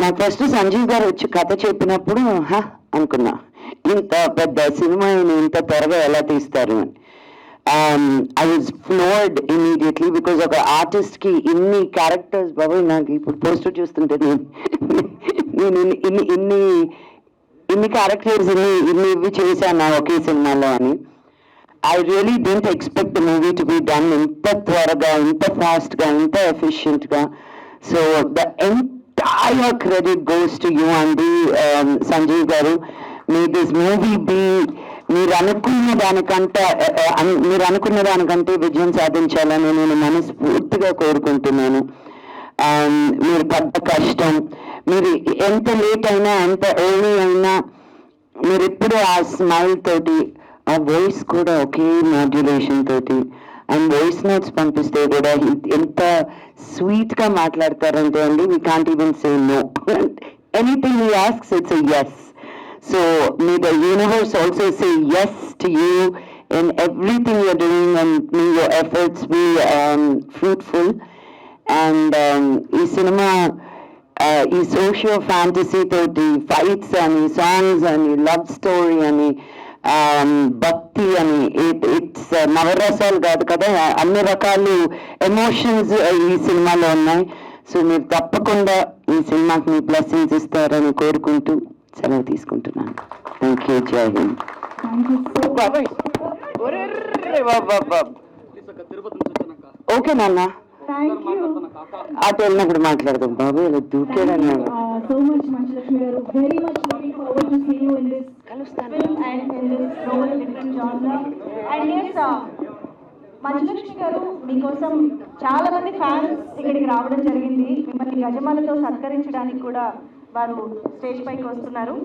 నాకు ఫస్ట్ సంజీవ్ గారు వచ్చి కథ చెప్పినప్పుడు అనుకున్నా, ఇంత పెద్ద సినిమా ఇంత త్వరగా ఎలా తీస్తారు అని. I was floored immediately because ఒక ఆర్టిస్ట్కి ఇన్ని క్యారెక్టర్స్, బాబు నాకు ఇప్పుడు పోస్టర్ చూస్తుంటే నేను ఇన్ని క్యారెక్టర్స్ ఇవి చేశాను ఒకే సినిమాలో అని. I really didn't expect the movie to be done ఇంత త్వరగా, ఇంత ఫాస్ట్గా, ఇంత ఎఫిషియెంట్గా. So the entire credit goes to you and Sanjeev గారు. May this movie be మీరు అనుకున్న దానికంటే విజయం సాధించాలని నేను మనస్ఫూర్తిగా కోరుకుంటున్నాను. మీరు పడ్డ కష్టం, మీరు ఎంత లేట్ అయినా ఎంత ఎర్లీ అయినా మీరు ఎప్పుడు ఆ స్మైల్ తోటి, ఆ వాయిస్ కూడా ఒకే మాడ్యులేషన్ తోటి, అండ్ వాయిస్ నోట్స్ పంపిస్తే కూడా ఎంత స్వీట్గా మాట్లాడతారంటే అండి, we can't even say no. Anything he asks it's a yes. So may the universe also say yes to you in everything you're doing, and may your efforts be fruitful. And ఈ cinema ఈ socio fantasy తోటి fights అని, songs అని, love story అని, భక్తి అని, it's నవరసాలు కాదు కదా, అన్ని రకాలు ఎమోషన్స్ ఈ సినిమాలో ఉన్నాయి. సో మీరు తప్పకుండా ఈ సినిమాకి మీ బ్లెస్సింగ్స్ ఇస్తారని కోరుకుంటూ సెలవు తీసుకుంటున్నాను. Thank you. జై హింద్. ఓకే నాన్న, అటు వెళ్ళినప్పుడు మాట్లాడదాం బాబు. ఇలా దూకేదన్నా so much Manjulakshmi garu, very much looking forward to see you in this film and in this role in genre. And yes, మంజులక్ష్మి గారు మీకోసం చాలా మంది ఫ్యాన్స్ ఇక్కడికి రావడం జరిగింది. మిమ్మల్ని గజమాలతో సత్కరించడానికి కూడా వారు స్టేజ్ పైకి వస్తున్నారు.